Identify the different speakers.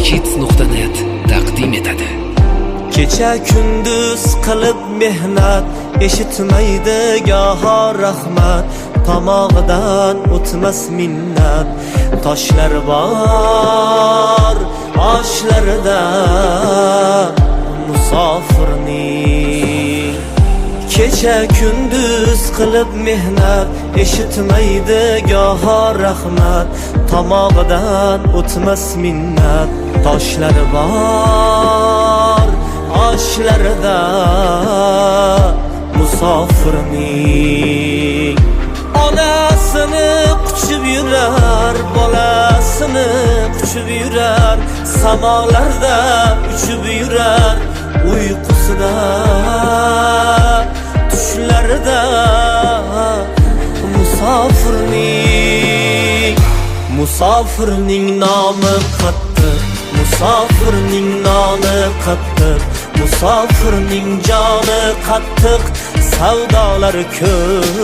Speaker 1: Kids.net taqdim etadi.
Speaker 2: Kecha kunduz qilib mehnat, eshitmaydi goho rahmat, tomog'idan o'tmas minnat. Toshlar bor oshlarida musofirning. Kecha kunduz qilib mehnat, eshitmaydi goho rahmat, tomog'idan o'tmas minnat. Toshlar bor oshlarida musofirning. Onasini quchib yurar, bolasini quchib yurar, samolarda uchib yurar, uyqusida tushlarida musofirning. Musofirning nomi qattiq, musofirning noni qattiq, musofirning joni qattiq, savdolari ko'p.